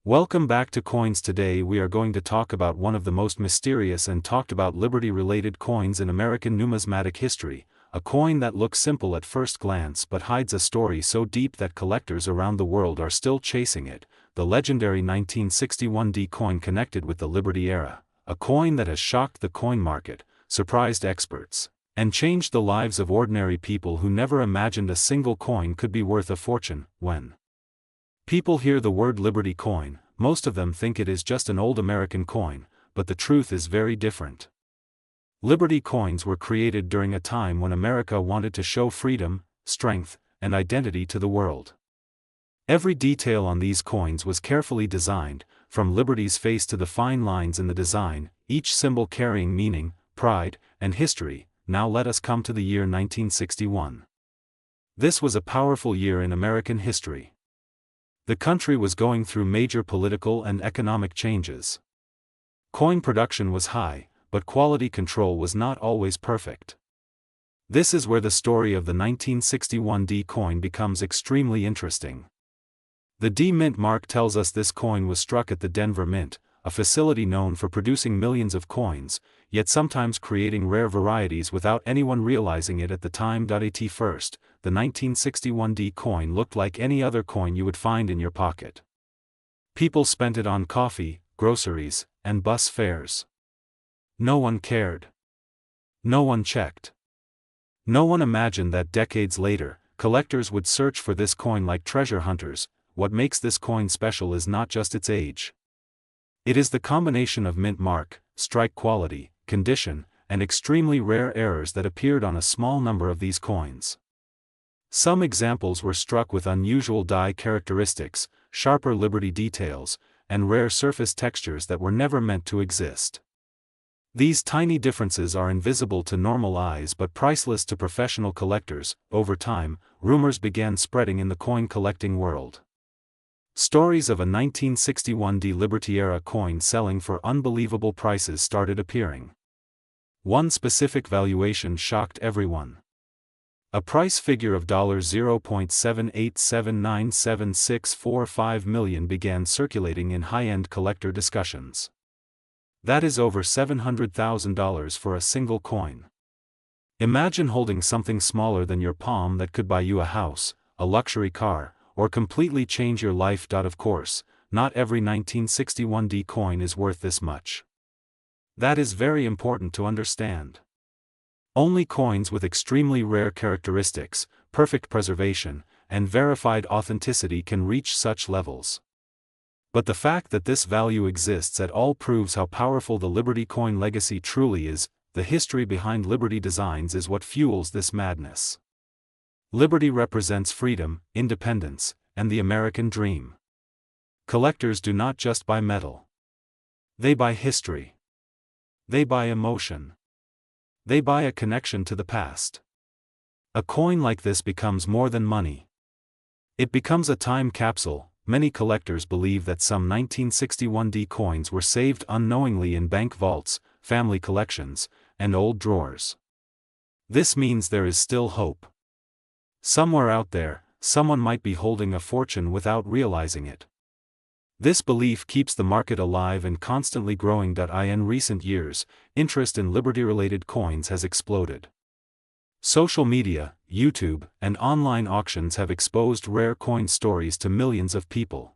Welcome back to Coins. Today we are going to talk about one of the most mysterious and talked about liberty-related coins in American numismatic history, a coin that looks simple at first glance but hides a story so deep that collectors around the world are still chasing it, the legendary 1961 D coin connected with the Liberty era, a coin that has shocked the coin market, surprised experts, and changed the lives of ordinary people who never imagined a single coin could be worth a fortune. When people hear the word Liberty coin, most of them think it is just an old American coin, but the truth is very different. Liberty coins were created during a time when America wanted to show freedom, strength, and identity to the world. Every detail on these coins was carefully designed, from Liberty's face to the fine lines in the design, each symbol carrying meaning, pride, and history. Now let us come to the year 1961. This was a powerful year in American history. The country was going through major political and economic changes. Coin production was high, but quality control was not always perfect. This is where the story of the 1961 D coin becomes extremely interesting. The D Mint mark tells us this coin was struck at the Denver Mint, a facility known for producing millions of coins, yet sometimes creating rare varieties without anyone realizing it at the time. At first, the 1961 D coin looked like any other coin you would find in your pocket. People spent it on coffee, groceries, and bus fares. No one cared. No one checked. No one imagined that decades later, collectors would search for this coin like treasure hunters. What makes this coin special is not just its age. It is the combination of mint mark, strike quality, condition, and extremely rare errors that appeared on a small number of these coins. Some examples were struck with unusual die characteristics, sharper Liberty details, and rare surface textures that were never meant to exist. These tiny differences are invisible to normal eyes but priceless to professional collectors. Over time, rumors began spreading in the coin collecting world. Stories of a 1961 D Liberty era coin selling for unbelievable prices started appearing. One specific valuation shocked everyone. A price figure of $0.787976645 million began circulating in high-end collector discussions. That is over $700,000 for a single coin. Imagine holding something smaller than your palm that could buy you a house, a luxury car, or completely change your life. Of course, not every 1961 D coin is worth this much. That is very important to understand. Only coins with extremely rare characteristics, perfect preservation, and verified authenticity can reach such levels. But the fact that this value exists at all proves how powerful the Liberty coin legacy truly is. The history behind Liberty designs is what fuels this madness. Liberty represents freedom, independence, and the American dream. Collectors do not just buy metal. They buy history. They buy emotion. They buy a connection to the past. A coin like this becomes more than money. It becomes a time capsule. Many collectors believe that some 1961 D coins were saved unknowingly in bank vaults, family collections, and old drawers. This means there is still hope. Somewhere out there, someone might be holding a fortune without realizing it. This belief keeps the market alive and constantly growing. In recent years, interest in Liberty-related coins has exploded. Social media, YouTube, and online auctions have exposed rare coin stories to millions of people.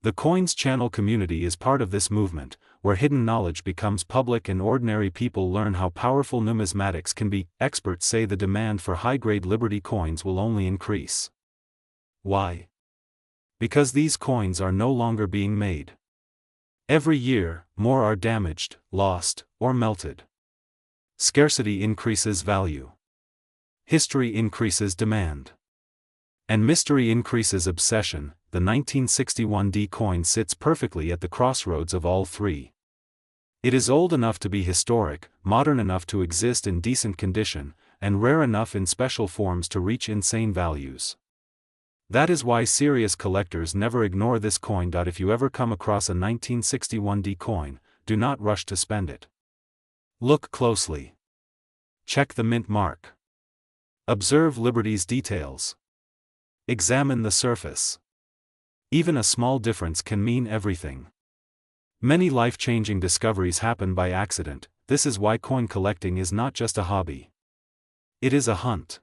The Coins Channel community is part of this movement, where hidden knowledge becomes public and ordinary people learn how powerful numismatics can be. Experts say the demand for high-grade Liberty coins will only increase. Why? Because these coins are no longer being made. Every year, more are damaged, lost, or melted. Scarcity increases value. History increases demand. And mystery increases obsession. The 1961 D coin sits perfectly at the crossroads of all three. It is old enough to be historic, modern enough to exist in decent condition, and rare enough in special forms to reach insane values. That is why serious collectors never ignore this coin. If you ever come across a 1961 D coin, do not rush to spend it. Look closely. Check the mint mark. Observe Liberty's details. Examine the surface. Even a small difference can mean everything. Many life-changing discoveries happen by accident. This is why coin collecting is not just a hobby. It is a hunt.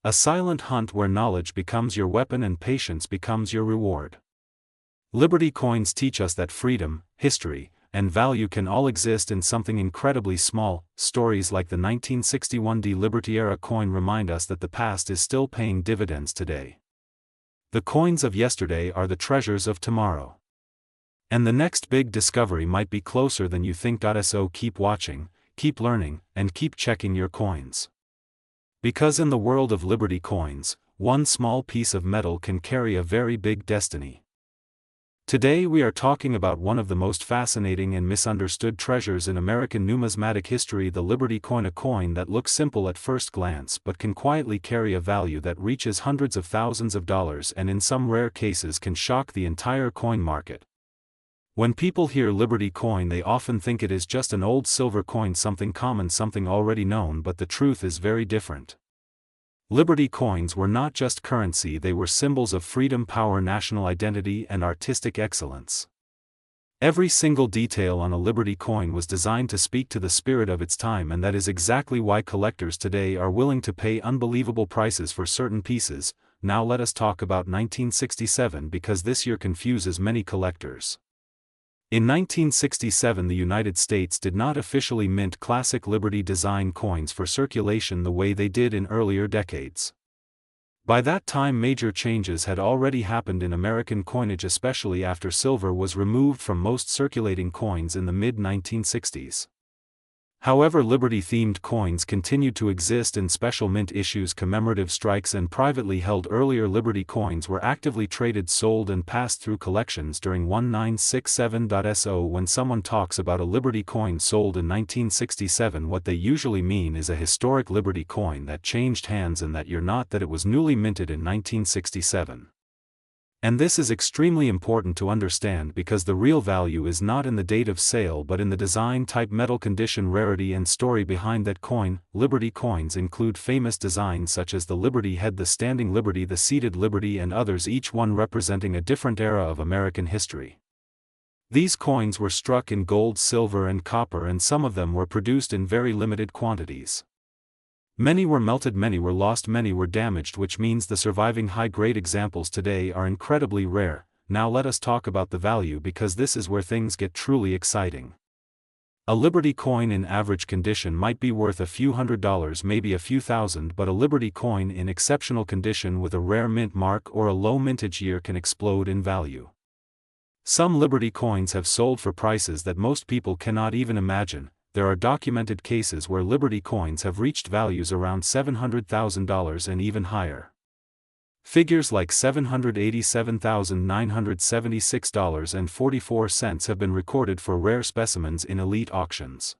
A silent hunt where knowledge becomes your weapon and patience becomes your reward. Liberty coins teach us that freedom, history, and value can all exist in something incredibly small. Stories like the 1961 Liberty era coin remind us that the past is still paying dividends today. The coins of yesterday are the treasures of tomorrow. And the next big discovery might be closer than you think. So keep watching, keep learning, and keep checking your coins. Because in the world of Liberty coins, one small piece of metal can carry a very big destiny. Today we are talking about one of the most fascinating and misunderstood treasures in American numismatic history, the Liberty coin, a coin that looks simple at first glance but can quietly carry a value that reaches hundreds of thousands of dollars and in some rare cases can shock the entire coin market. When people hear Liberty coin, they often think it is just an old silver coin, something common, something already known, but the truth is very different. Liberty coins were not just currency, they were symbols of freedom, power, national identity, and artistic excellence. Every single detail on a Liberty coin was designed to speak to the spirit of its time, and that is exactly why collectors today are willing to pay unbelievable prices for certain pieces. Now let us talk about 1967, because this year confuses many collectors. In 1967, the United States did not officially mint classic Liberty design coins for circulation the way they did in earlier decades. By that time, major changes had already happened in American coinage, especially after silver was removed from most circulating coins in the mid-1960s. However, Liberty-themed coins continued to exist in special mint issues, commemorative strikes, and privately held. Earlier Liberty coins were actively traded, sold, and passed through collections during 1967. So when someone talks about a Liberty coin sold in 1967, what they usually mean is a historic Liberty coin that changed hands, and that year, not that it was newly minted in 1967. And this is extremely important to understand, because the real value is not in the date of sale but in the design, type, metal condition, rarity, and story behind that coin. Liberty coins include famous designs such as the Liberty head, the standing Liberty, the seated Liberty, and others, each one representing a different era of American history. These coins were struck in gold, silver, and copper, and some of them were produced in very limited quantities. Many were melted, many were lost, many were damaged, which means the surviving high-grade examples today are incredibly rare. Now let us talk about the value, because this is where things get truly exciting. A Liberty coin in average condition might be worth a few $100s, maybe a few thousand, but a Liberty coin in exceptional condition with a rare mint mark or a low mintage year can explode in value. Some Liberty coins have sold for prices that most people cannot even imagine. There are documented cases where Liberty coins have reached values around $700,000 and even higher. Figures like $787,976.44 have been recorded for rare specimens in elite auctions.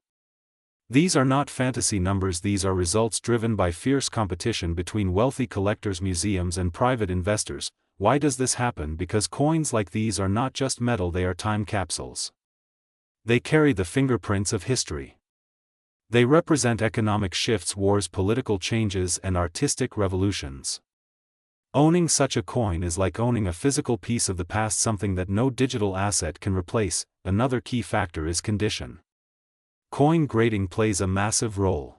These are not fantasy numbers, these are results driven by fierce competition between wealthy collectors, museums, and private investors. Why does this happen? Because coins like these are not just metal, they are time capsules. They carry the fingerprints of history. They represent economic shifts, wars, political changes, and artistic revolutions. Owning such a coin is like owning a physical piece of the past, something that no digital asset can replace. Another key factor is condition. Coin grading plays a massive role.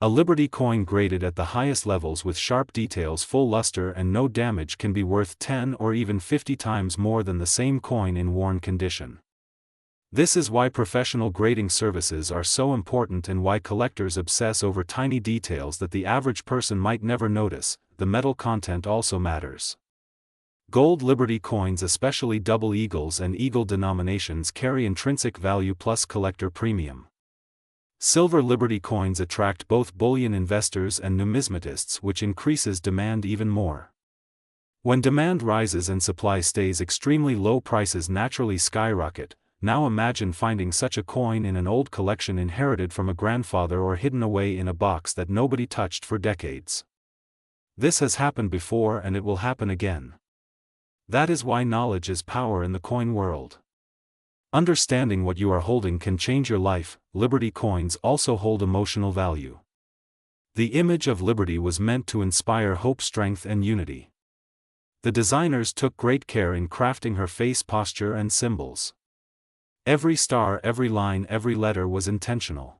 A Liberty coin graded at the highest levels with sharp details, full luster, and no damage can be worth 10 or even 50 times more than the same coin in worn condition. This is why professional grading services are so important, and why collectors obsess over tiny details that the average person might never notice. The metal content also matters. Gold Liberty coins, especially double eagles and eagle denominations, carry intrinsic value plus collector premium. Silver Liberty coins attract both bullion investors and numismatists, which increases demand even more. When demand rises and supply stays extremely low, prices naturally skyrocket. Now imagine finding such a coin in an old collection inherited from a grandfather or hidden away in a box that nobody touched for decades. This has happened before, and it will happen again. That is why knowledge is power in the coin world. Understanding what you are holding can change your life. Liberty coins also hold emotional value. The image of Liberty was meant to inspire hope, strength, and unity. The designers took great care in crafting her face posture and symbols. Every star, every line, every letter was intentional.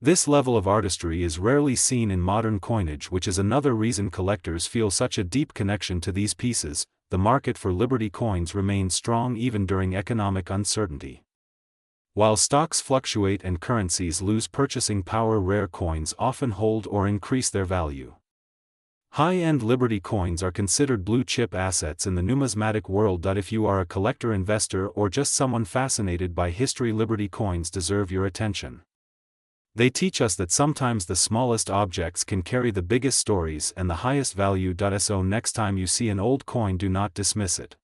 This level of artistry is rarely seen in modern coinage, which is another reason collectors feel such a deep connection to these pieces. The market for Liberty coins remains strong even during economic uncertainty. While stocks fluctuate and currencies lose purchasing power, rare coins often hold or increase their value. High-end Liberty coins are considered blue-chip assets in the numismatic world. If you are a collector, investor, or just someone fascinated by history, Liberty coins deserve your attention. They teach us that sometimes the smallest objects can carry the biggest stories and the highest value. So next time you see an old coin, do not dismiss it.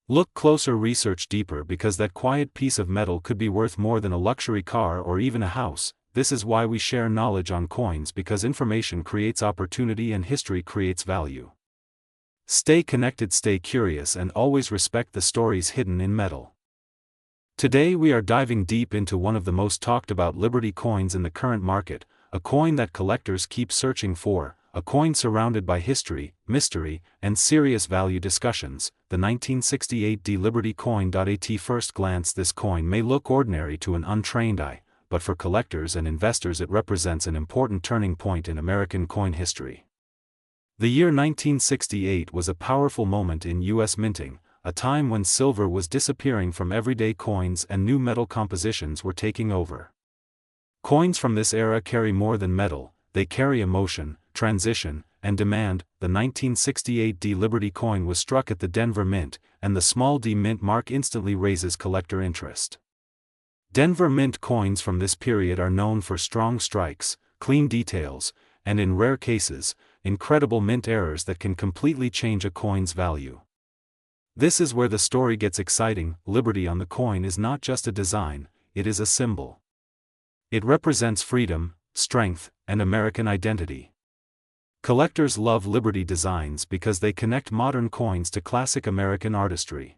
Look closer, research deeper, because that quiet piece of metal could be worth more than a luxury car or even a house. This is why we share knowledge on coins, because information creates opportunity and history creates value. Stay connected, stay curious, and always respect the stories hidden in metal. Today we are diving deep into one of the most talked about Liberty coins in the current market, a coin that collectors keep searching for, a coin surrounded by history, mystery, and serious value discussions, the 1968 Liberty coin. At first glance, this coin may look ordinary to an untrained eye, but for collectors and investors it represents an important turning point in American coin history. The year 1968 was a powerful moment in U.S. minting, a time when silver was disappearing from everyday coins and new metal compositions were taking over. Coins from this era carry more than metal, they carry emotion, transition, and demand. The 1968 Liberty coin was struck at the Denver Mint, and the small D mint mark instantly raises collector interest. Denver Mint coins from this period are known for strong strikes, clean details, and in rare cases, incredible mint errors that can completely change a coin's value. This is where the story gets exciting. Liberty on the coin is not just a design, it is a symbol. It represents freedom, strength, and American identity. Collectors love Liberty designs because they connect modern coins to classic American artistry.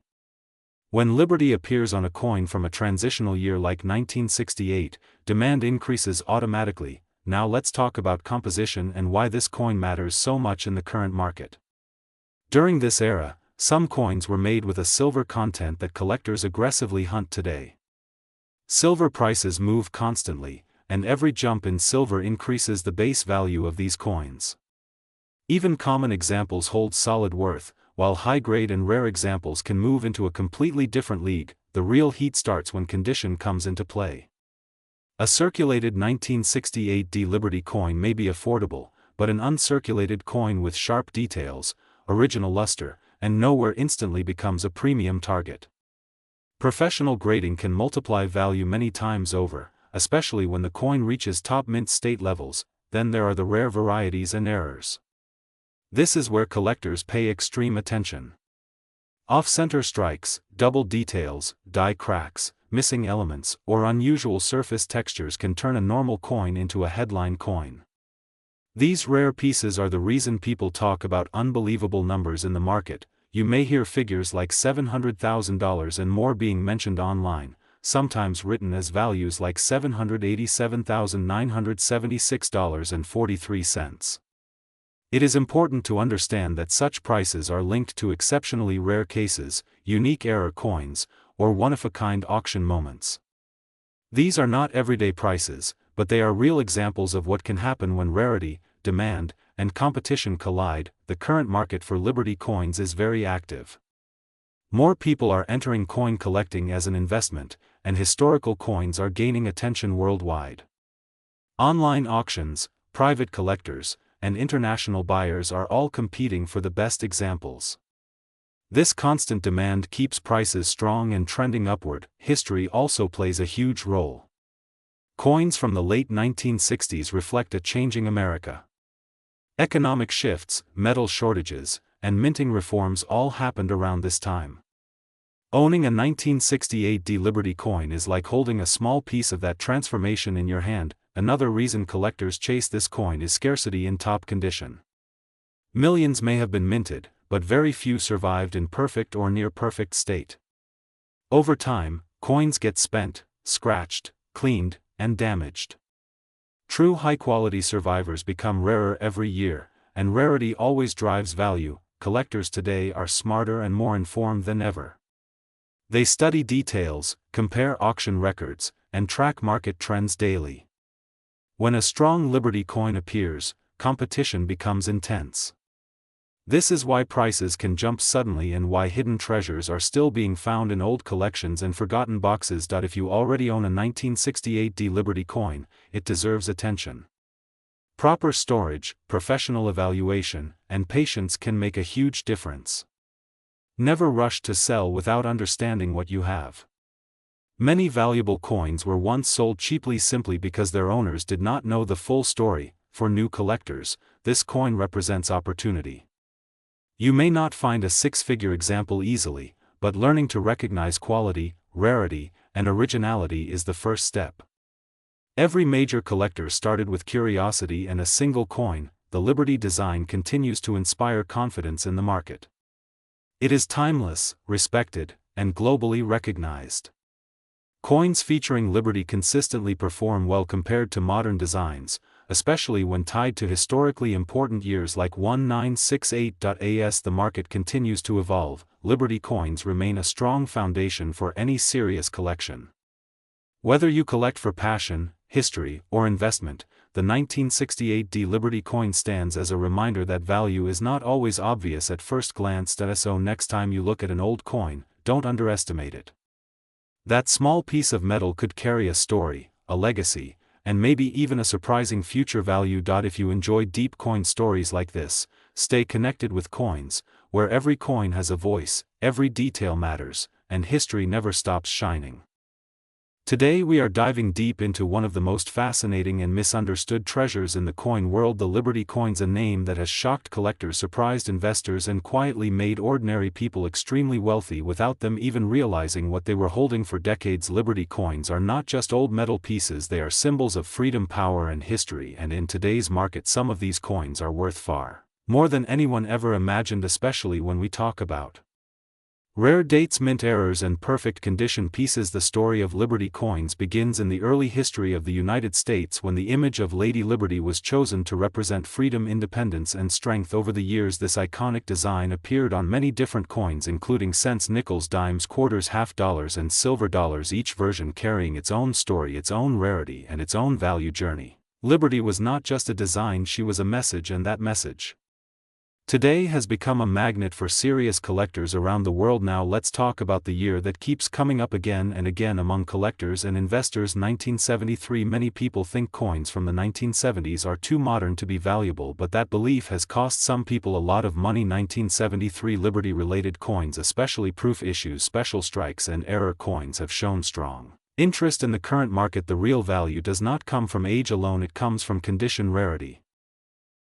When Liberty appears on a coin from a transitional year like 1968, demand increases automatically. Now let's talk about composition and why this coin matters so much in the current market. During this era, some coins were made with a silver content that collectors aggressively hunt today. Silver prices move constantly, and every jump in silver increases the base value of these coins. Even common examples hold solid worth, while high-grade and rare examples can move into a completely different league. The real heat starts when condition comes into play. A circulated 1968 Liberty coin may be affordable, but an uncirculated coin with sharp details, original luster, and nowhere instantly becomes a premium target. Professional grading can multiply value many times over, especially when the coin reaches top mint state levels. Then there are the rare varieties and errors. This is where collectors pay extreme attention. Off-center strikes, double details, die cracks, missing elements, or unusual surface textures can turn a normal coin into a headline coin. These rare pieces are the reason people talk about unbelievable numbers in the market. You may hear figures like $700,000 and more being mentioned online, sometimes written as values like $787,976.43. It is important to understand that such prices are linked to exceptionally rare cases, unique error coins, or one-of-a-kind auction moments. These are not everyday prices, but they are real examples of what can happen when rarity, demand, and competition collide. The current market for Liberty coins is very active. More people are entering coin collecting as an investment, and historical coins are gaining attention worldwide. Online auctions, private collectors, and international buyers are all competing for the best examples. This constant demand keeps prices strong and trending upward. History also plays a huge role. Coins from the late 1960s reflect a changing America. Economic shifts, metal shortages, and minting reforms all happened around this time. Owning a 1968 Liberty coin is like holding a small piece of that transformation in your hand. Another reason collectors chase this coin is scarcity in top condition. Millions may have been minted, but very few survived in perfect or near-perfect state. Over time, coins get spent, scratched, cleaned, and damaged. True high-quality survivors become rarer every year, and rarity always drives value. collectors today are smarter and more informed than ever. They study details, compare auction records, and track market trends daily. When a strong Liberty coin appears, competition becomes intense. This is why prices can jump suddenly and why hidden treasures are still being found in old collections and forgotten boxes. If you already own a 1968 Liberty coin, it deserves attention. Proper storage, professional evaluation, and patience can make a huge difference. Never rush to sell without understanding what you have. Many valuable coins were once sold cheaply simply because their owners did not know the full story. For new collectors, this coin represents opportunity. You may not find a six-figure example easily, but learning to recognize quality, rarity, and originality is the first step. Every major collector started with curiosity and a single coin. The Liberty design continues to inspire confidence in the market. It is timeless, respected, and globally recognized. Coins featuring Liberty consistently perform well compared to modern designs, especially when tied to historically important years like 1968. As the market continues to evolve, Liberty coins remain a strong foundation for any serious collection. Whether you collect for passion, history, or investment, the 1968 Liberty coin stands as a reminder that value is not always obvious at first glance. So next time you look at an old coin, don't underestimate it. That small piece of metal could carry a story, a legacy, and maybe even a surprising future value. If you enjoy deep coin stories like this, stay connected with coins, where every coin has a voice, every detail matters, and history never stops shining. Today we are diving deep into one of the most fascinating and misunderstood treasures in the coin world, the Liberty coins, a name that has shocked collectors, surprised investors, and quietly made ordinary people extremely wealthy without them even realizing what they were holding for decades. Liberty coins are not just old metal pieces, they are symbols of freedom, power, and history, and in today's market some of these coins are worth far more than anyone ever imagined, especially when we talk about rare dates, mint errors, and perfect condition pieces. The story of Liberty coins begins in the early history of the United States when the image of Lady Liberty was chosen to represent freedom, independence, and strength. Over the years, this iconic design appeared on many different coins, including cents, nickels, dimes, quarters, half dollars, and silver dollars, each version carrying its own story, its own rarity, and its own value journey. Liberty was not just a design, she was a message, and that message today has become a magnet for serious collectors around the world. Now let's talk about the year that keeps coming up again and again among collectors and investors: 1973. Many people think coins from the 1970s are too modern to be valuable, but that belief has cost some people a lot of money. 1973 Liberty-related coins, especially proof issues, special strikes, and error coins, have shown strong interest in the current market. The real value does not come from age alone, it comes from condition, rarity,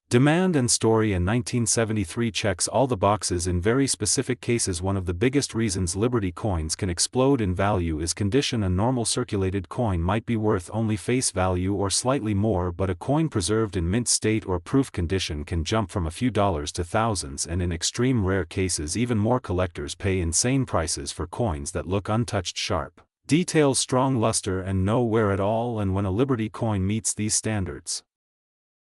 demand, and story. And 1973 checks all the boxes in very specific cases. One of the biggest reasons Liberty coins can explode in value is condition. A normal circulated coin might be worth only face value or slightly more, but a coin preserved in mint state or proof condition can jump from a few dollars to thousands, and in extreme rare cases even more. Collectors pay insane prices for coins that look untouched, sharp details, strong luster, and no wear at all. And when a Liberty coin meets these standards,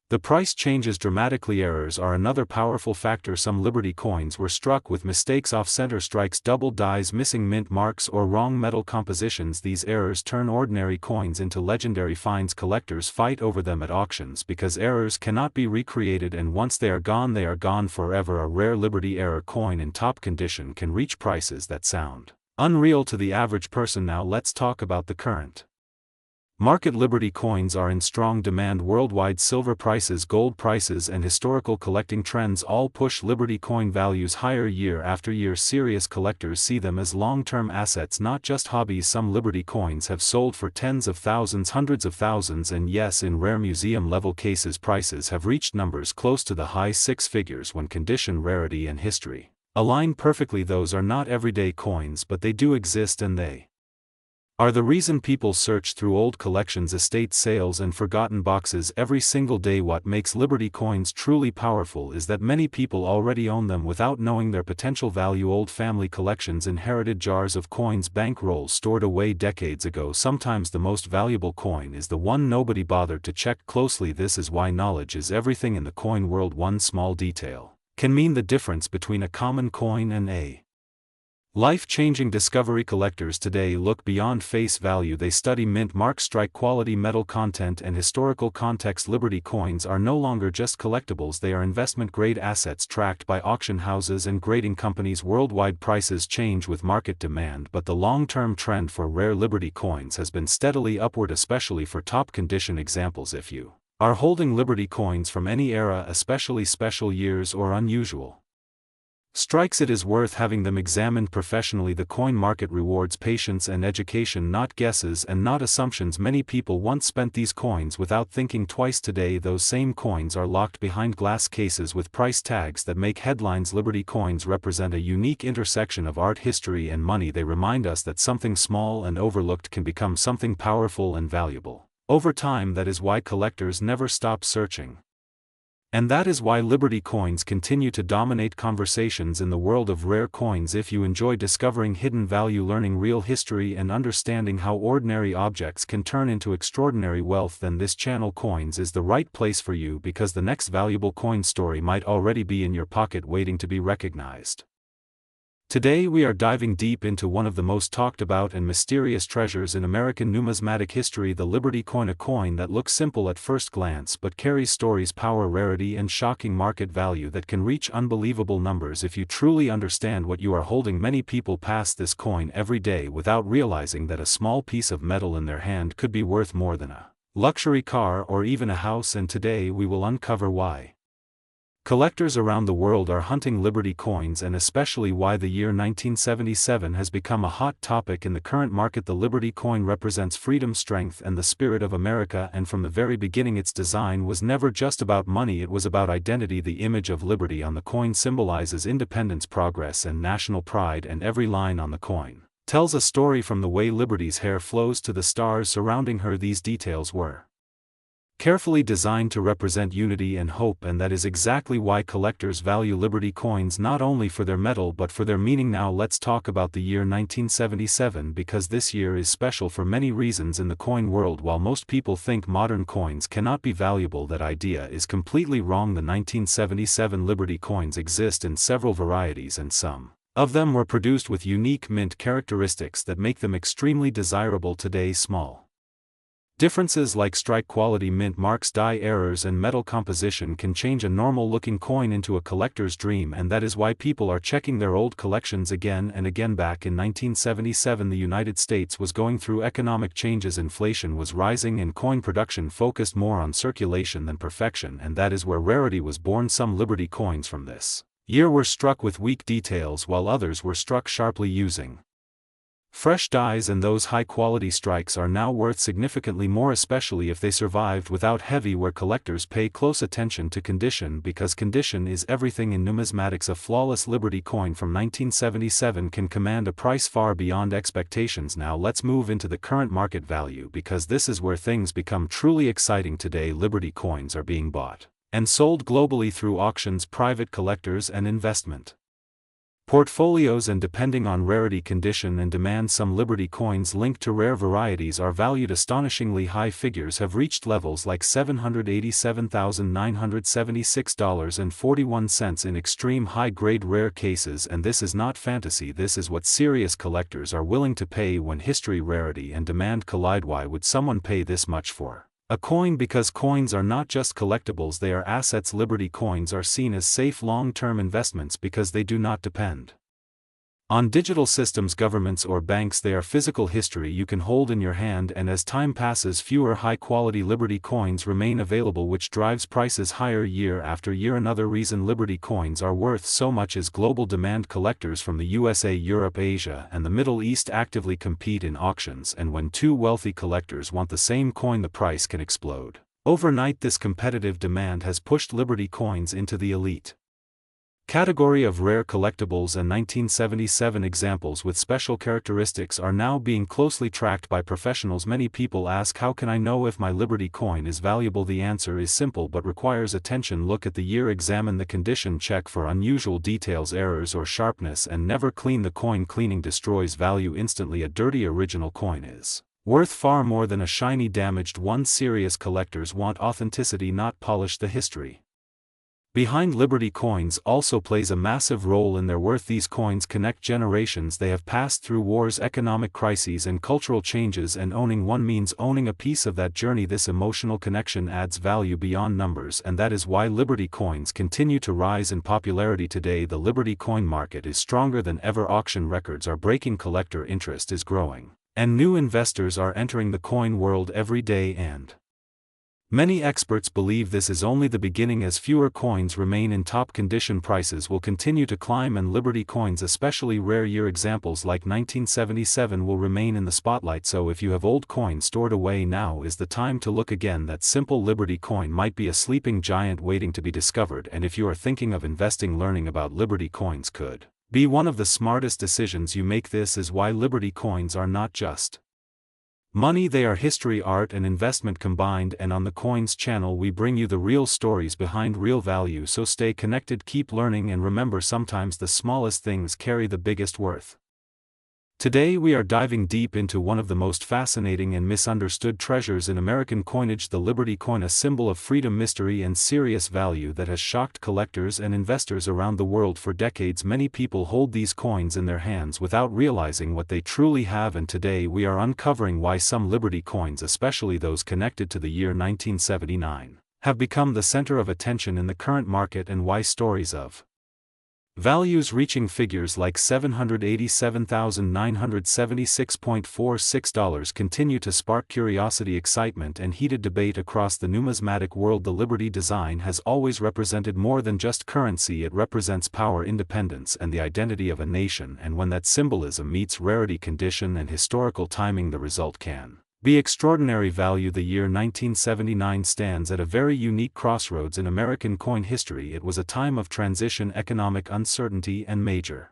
the price changes dramatically. Errors are another powerful factor. Some Liberty coins were struck with mistakes, off-center strikes, double dies, missing mint marks, or wrong metal compositions. These errors turn ordinary coins into legendary finds. Collectors fight over them at auctions because errors cannot be recreated, and once they are gone forever. A rare Liberty error coin in top condition can reach prices that sound unreal to the average person. Now let's talk about the current market. Liberty coins are in strong demand worldwide. Silver prices, gold prices, and historical collecting trends all push Liberty coin values higher year after year. Serious collectors see them as long-term assets, not just hobbies. Some Liberty coins have sold for tens of thousands, hundreds of thousands, and yes, in rare museum-level cases prices have reached numbers close to the high six figures when condition, rarity, and history align perfectly. Those are not everyday coins, but they do exist, and they are the reason people search through old collections, estate sales, and forgotten boxes every single day. What makes Liberty coins truly powerful is that many people already own them without knowing their potential value. Old family collections, inherited jars of coins, bank rolls stored away decades ago. Sometimes the most valuable coin is the one nobody bothered to check closely. This is why knowledge is everything in the coin world. One small detail can mean the difference between a common coin and a life-changing discovery. Collectors today look beyond face value. They study mint mark, strike quality, metal content, and historical context. Liberty coins are no longer just collectibles, they are investment-grade assets tracked by auction houses and grading companies worldwide. Prices change with market demand, but the long-term trend for rare Liberty coins has been steadily upward, especially for top-condition examples. If you are holding Liberty coins from any era, especially special years or unusual strikes, it is worth having them examined professionally. The coin market rewards patience and education, not guesses and not assumptions. Many people once spent these coins without thinking twice. Today those same coins are locked behind glass cases with price tags that make headlines. Liberty coins represent a unique intersection of art, history, and money. They remind us that something small and overlooked can become something powerful and valuable over time. That is why collectors never stop searching. And that is why Liberty coins continue to dominate conversations in the world of rare coins. If you enjoy discovering hidden value, learning real history, and understanding how ordinary objects can turn into extraordinary wealth, then this channel Coins is the right place for you, because the next valuable coin story might already be in your pocket waiting to be recognized. Today we are diving deep into one of the most talked about and mysterious treasures in American numismatic history, the Liberty coin. A coin that looks simple at first glance but carries stories, power, rarity, and shocking market value that can reach unbelievable numbers if you truly understand what you are holding. Many people pass this coin every day without realizing that a small piece of metal in their hand could be worth more than a luxury car or even a house, and today we will uncover why collectors around the world are hunting Liberty coins, and especially why the year 1977 has become a hot topic in the current market. The Liberty coin represents freedom, strength, and the spirit of America, and from the very beginning its design was never just about money, it was about identity. The image of Liberty on the coin symbolizes independence, progress, and national pride, and every line on the coin tells a story, from the way Liberty's hair flows to the stars surrounding her. These details were carefully designed to represent unity and hope, and that is exactly why collectors value Liberty coins, not only for their metal but for their meaning. Now let's talk about the year 1977, because this year is special for many reasons in the coin world. While most people think modern coins cannot be valuable, that idea is completely wrong. The 1977 Liberty coins exist in several varieties, and some of them were produced with unique mint characteristics that make them extremely desirable today. Small differences like strike quality, mint marks, die errors, and metal composition can change a normal-looking coin into a collector's dream, and that is why people are checking their old collections again and again. Back in 1977, the United States was going through economic changes. Inflation was rising and coin production focused more on circulation than perfection, and that is where rarity was born. Some Liberty coins from this year were struck with weak details, while others were struck sharply using fresh dies, and those high-quality strikes are now worth significantly more, especially if they survived without heavy wear. Collectors pay close attention to condition, because condition is everything in numismatics. A flawless Liberty coin from 1977 can command a price far beyond expectations. Now let's move into the current market value, because this is where things become truly exciting. Today Liberty coins are being bought and sold globally through auctions, private collectors, and investment portfolios, and depending on rarity, condition, and demand, some Liberty coins linked to rare varieties are valued astonishingly high. Figures have reached levels like $787,976.41 in extreme high-grade rare cases, and this is not fantasy. This is what serious collectors are willing to pay when history, rarity, and demand collide. Why would someone pay this much for a coin? Because coins are not just collectibles, they are assets. Liberty coins are seen as safe long-term investments because they do not depend on digital systems, governments, or banks. They are physical history you can hold in your hand, and as time passes, fewer high-quality Liberty coins remain available, which drives prices higher year after year. Another reason Liberty coins are worth so much is global demand. Collectors from the USA, Europe, Asia, and the Middle East actively compete in auctions, and when two wealthy collectors want the same coin, the price can explode overnight. This competitive demand has pushed Liberty coins into the elite category of rare collectibles, and 1977 examples with special characteristics are now being closely tracked by professionals. Many people ask, how can I know if my Liberty coin is valuable? The answer is simple but requires attention. Look at the year, examine the condition, check for unusual details, errors, or sharpness, and never clean the coin. Cleaning destroys value instantly. A dirty original coin is worth far more than a shiny damaged one. Serious collectors want authenticity, not polish. The history Behind Liberty coins also plays a massive role in their worth. These coins connect generations. They have passed through wars, economic crises, and cultural changes, and owning one means owning a piece of that journey. This emotional connection adds value beyond numbers, and that is why Liberty coins continue to rise in popularity today. The Liberty coin market is stronger than ever. Auction records are breaking, collector interest is growing, and new investors are entering the coin world every day, and many experts believe this is only the beginning. As fewer coins remain in top condition, prices will continue to climb, and Liberty coins, especially rare year examples like 1977, will remain in the spotlight. So if you have old coins stored away, now is the time to look again. That simple Liberty coin might be a sleeping giant waiting to be discovered, and if you are thinking of investing, learning about Liberty coins could be one of the smartest decisions you make. This is why Liberty coins are not just money, they are history, art, and investment combined. And on the Coins channel we bring you the real stories behind real value. So stay connected, keep learning, and remember, sometimes the smallest things carry the biggest worth. Today we are diving deep into one of the most fascinating and misunderstood treasures in American coinage, the Liberty coin, a symbol of freedom, mystery, and serious value that has shocked collectors and investors around the world for decades. Many people hold these coins in their hands without realizing what they truly have, and today we are uncovering why some Liberty coins, especially those connected to the year 1979, have become the center of attention in the current market, and why stories of values reaching figures like $787,976.46 continue to spark curiosity, excitement, and heated debate across the numismatic world. The Liberty design has always represented more than just currency. It represents power, independence, and the identity of a nation, and when that symbolism meets rarity, condition, and historical timing, the result can be extraordinary value. The year 1979 stands at a very unique crossroads in American coin history. It was a time of transition, economic uncertainty, and major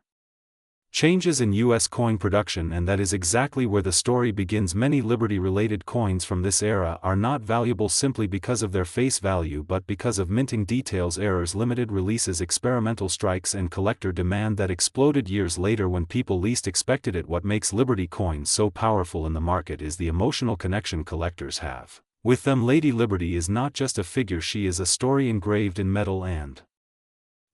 changes in U.S. coin production, and that is exactly where the story begins. Many Liberty-related coins from this era are not valuable simply because of their face value, but because of minting details, errors, limited releases, experimental strikes, and collector demand that exploded years later when people least expected it. What makes Liberty coins so powerful in the market is the emotional connection collectors have with them. Lady Liberty is not just a figure, she is a story engraved in metal, and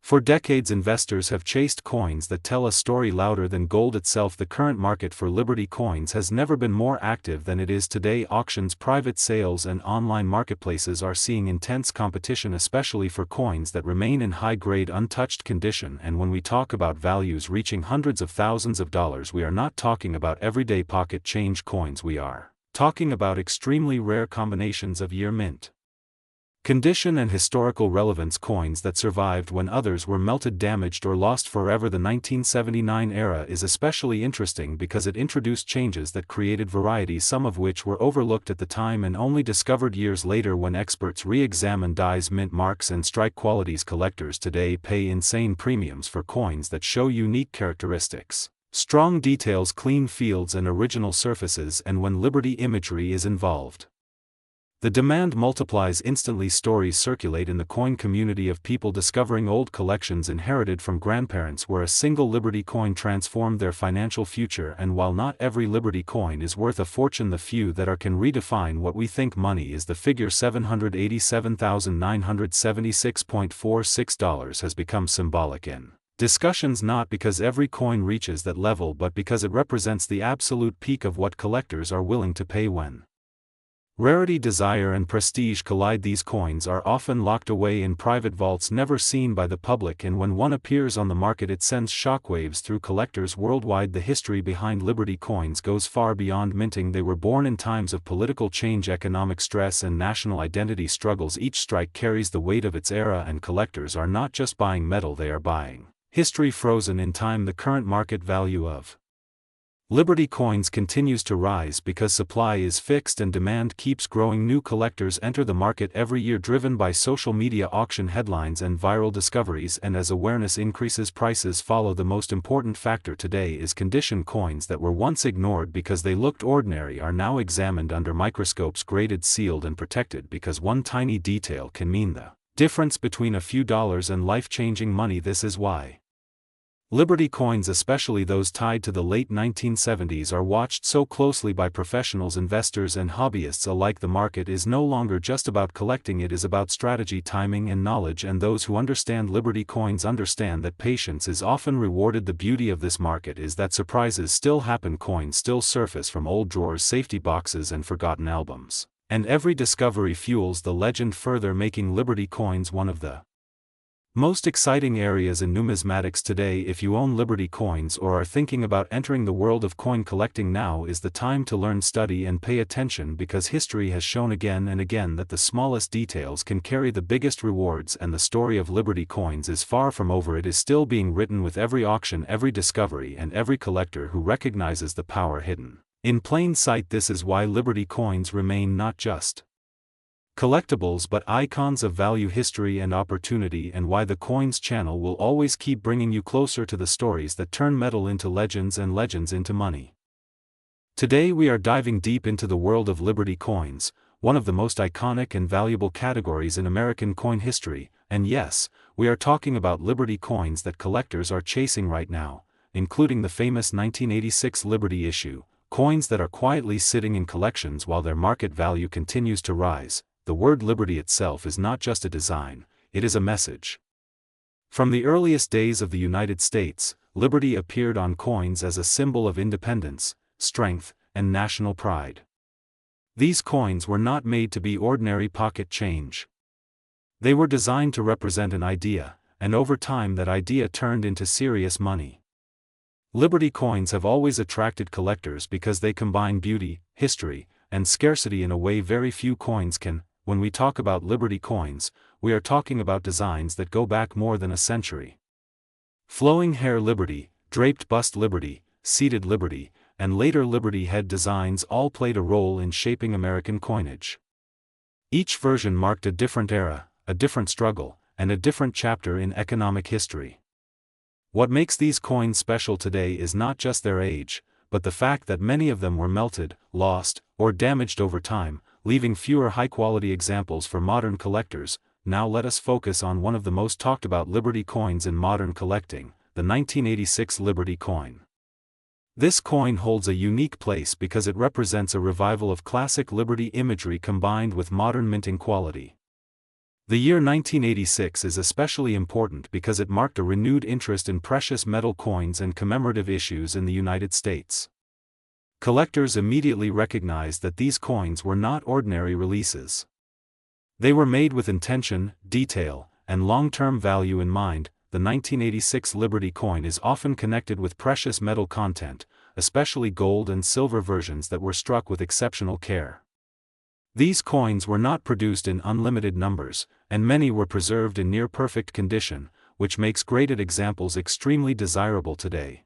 for decades investors have chased coins that tell a story louder than gold itself. The current market for Liberty coins has never been more active than it is today. Auctions, private sales, and online marketplaces are seeing intense competition, especially for coins that remain in high-grade, untouched condition. And when we talk about values reaching hundreds of thousands of dollars, we are not talking about everyday pocket change coins. We are talking about extremely rare combinations of year, mint condition, and historical relevance, coins that survived when others were melted, damaged, or lost forever. The 1979 era is especially interesting because it introduced changes that created variety, some of which were overlooked at the time and only discovered years later when experts re-examined dies, mint marks, and strike qualities. Collectors today pay insane premiums for coins that show unique characteristics, strong details, clean fields, and original surfaces, and when Liberty imagery is involved, the demand multiplies instantly. Stories circulate in the coin community of people discovering old collections inherited from grandparents where a single Liberty coin transformed their financial future. And while not every Liberty coin is worth a fortune, the few that are can redefine what we think money is. The figure $787,976.46 has become symbolic in discussions, not because every coin reaches that level, but because it represents the absolute peak of what collectors are willing to pay when rarity, desire, and prestige collide. These coins are often locked away in private vaults, never seen by the public, and when one appears on the market it sends shockwaves through collectors worldwide. The history behind Liberty coins goes far beyond minting. They were born in times of political change, economic stress, and national identity struggles. Each strike carries the weight of its era, and collectors are not just buying metal, they are buying history frozen in time. The current market value of Liberty coins continues to rise because supply is fixed and demand keeps growing. New collectors enter the market every year, driven by social media, auction headlines, and viral discoveries, and as awareness increases, prices follow. The most important factor today is condition. Coins that were once ignored because they looked ordinary are now examined under microscopes, graded, sealed, and protected because one tiny detail can mean the difference between a few dollars and life-changing money. This is why Liberty coins, especially those tied to the late 1970s, are watched so closely by professionals, investors and hobbyists alike. The market is no longer just about collecting, it is about strategy, timing and knowledge, and those who understand Liberty coins understand that patience is often rewarded. The beauty of this market is that surprises still happen, coins still surface from old drawers, safety boxes and forgotten albums, and every discovery fuels the legend further, making Liberty coins one of the most exciting areas in numismatics today. If you own Liberty coins or are thinking about entering the world of coin collecting, now is the time to learn, study and pay attention, because history has shown again and again that the smallest details can carry the biggest rewards, and the story of Liberty coins is far from over. It is still being written with every auction, every discovery and every collector who recognizes the power hidden in plain sight. This is why Liberty coins remain not just collectibles but icons of value, history and opportunity, and why the Coins channel will always keep bringing you closer to the stories that turn metal into legends and legends into money. Today we are diving deep into the world of Liberty coins, one of the most iconic and valuable categories in American coin history, and yes, we are talking about Liberty coins that collectors are chasing right now, including the famous 1986 Liberty issue, coins that are quietly sitting in collections while their market value continues to rise. The word Liberty itself is not just a design, it is a message. From the earliest days of the United States, Liberty appeared on coins as a symbol of independence, strength, and national pride. These coins were not made to be ordinary pocket change. They were designed to represent an idea, and over time that idea turned into serious money. Liberty coins have always attracted collectors because they combine beauty, history, and scarcity in a way very few coins can. When we talk about Liberty coins, we are talking about designs that go back more than a century. Flowing hair Liberty, draped bust Liberty, seated Liberty, and later Liberty head designs all played a role in shaping American coinage. Each version marked a different era, a different struggle, and a different chapter in economic history. What makes these coins special today is not just their age, but the fact that many of them were melted, lost, or damaged over time, leaving fewer high-quality examples for modern collectors. Now let us focus on one of the most talked about Liberty coins in modern collecting, the 1986 Liberty coin. This coin holds a unique place because it represents a revival of classic Liberty imagery combined with modern minting quality. The year 1986 is especially important because it marked a renewed interest in precious metal coins and commemorative issues in the United States. Collectors immediately recognized that these coins were not ordinary releases. They were made with intention, detail, and long-term value in mind. The 1986 Liberty coin is often connected with precious metal content, especially gold and silver versions that were struck with exceptional care. These coins were not produced in unlimited numbers, and many were preserved in near-perfect condition, which makes graded examples extremely desirable today.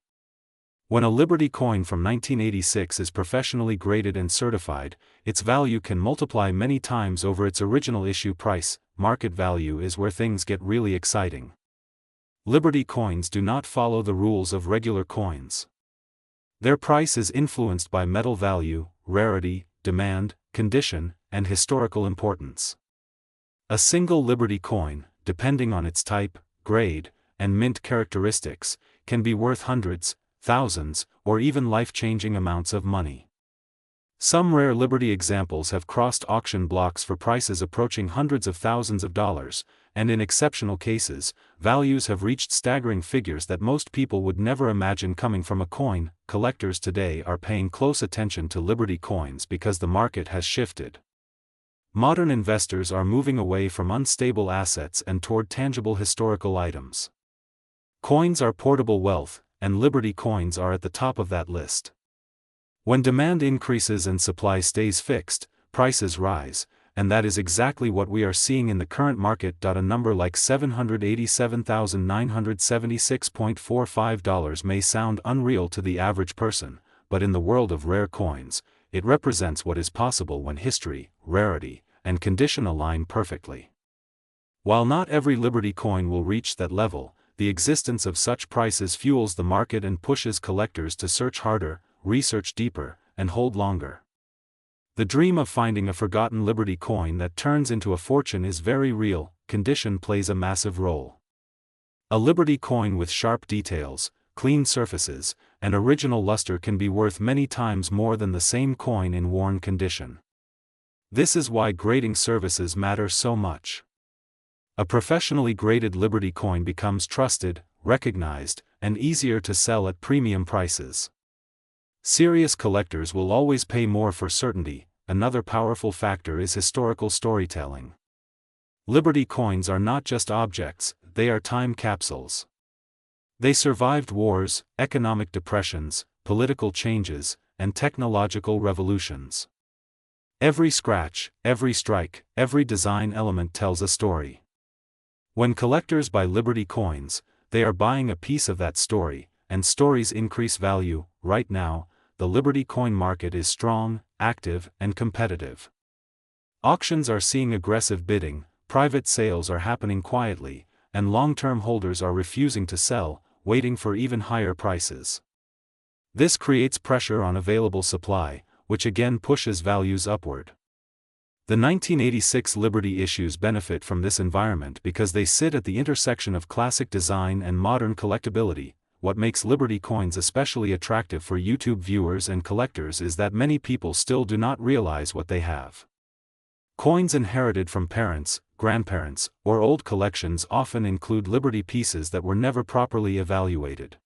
When a Liberty coin from 1986 is professionally graded and certified, its value can multiply many times over its original issue price. Market value is where things get really exciting. Liberty coins do not follow the rules of regular coins. Their price is influenced by metal value, rarity, demand, condition, and historical importance. A single Liberty coin, depending on its type, grade, and mint characteristics, can be worth hundreds, thousands, or even life-changing amounts of money. Some rare Liberty examples have crossed auction blocks for prices approaching hundreds of thousands of dollars, and in exceptional cases, values have reached staggering figures that most people would never imagine coming from a coin. Collectors today are paying close attention to Liberty coins because the market has shifted. Modern investors are moving away from unstable assets and toward tangible historical items. Coins are portable wealth, and Liberty coins are at the top of that list. When demand increases and supply stays fixed, prices rise, and that is exactly what we are seeing in the current market. A number like $787,976.45 may sound unreal to the average person, but in the world of rare coins, it represents what is possible when history, rarity, and condition align perfectly. While not every Liberty coin will reach that level, the existence of such prices fuels the market and pushes collectors to search harder, research deeper, and hold longer. The dream of finding a forgotten Liberty coin that turns into a fortune is very real. Condition plays a massive role. A Liberty coin with sharp details, clean surfaces, and original luster can be worth many times more than the same coin in worn condition. This is why grading services matter so much. A professionally graded Liberty coin becomes trusted, recognized, and easier to sell at premium prices. Serious collectors will always pay more for certainty. Another powerful factor is historical storytelling. Liberty coins are not just objects, they are time capsules. They survived wars, economic depressions, political changes, and technological revolutions. Every scratch, every strike, every design element tells a story. When collectors buy Liberty coins, they are buying a piece of that story, and stories increase value. Right now, the Liberty coin market is strong, active, and competitive. Auctions are seeing aggressive bidding, private sales are happening quietly, and long-term holders are refusing to sell, waiting for even higher prices. This creates pressure on available supply, which again pushes values upward. The 1986 Liberty issues benefit from this environment because they sit at the intersection of classic design and modern collectability. What makes Liberty coins especially attractive for YouTube viewers and collectors is that many people still do not realize what they have. Coins inherited from parents, grandparents, or old collections often include Liberty pieces that were never properly evaluated.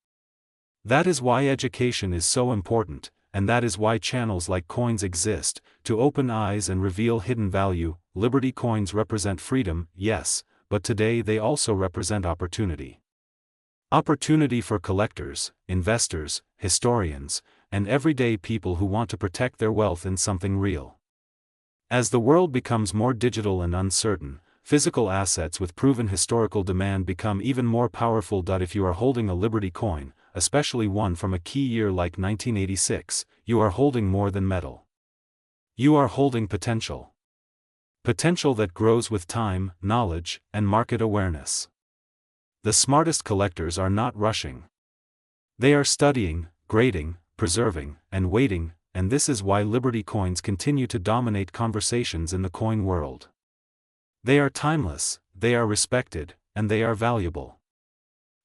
That is why education is so important, and that is why channels like Coins exist, to open eyes and reveal hidden value. Liberty coins represent freedom, yes, but today they also represent opportunity. Opportunity for collectors, investors, historians, and everyday people who want to protect their wealth in something real. As the world becomes more digital and uncertain, physical assets with proven historical demand become even more powerful. If you are holding a Liberty coin, especially one from a key year like 1986, you are holding more than metal. You are holding potential. Potential that grows with time, knowledge, and market awareness. The smartest collectors are not rushing. They are studying, grading, preserving, and waiting, and this is why Liberty coins continue to dominate conversations in the coin world. They are timeless, they are respected, and they are valuable.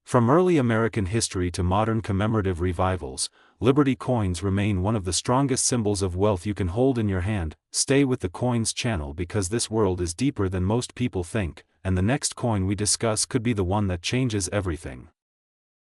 From early American history to modern commemorative revivals, Liberty coins remain one of the strongest symbols of wealth you can hold in your hand. Stay with the Coins channel because this world is deeper than most people think, and the next coin we discuss could be the one that changes everything.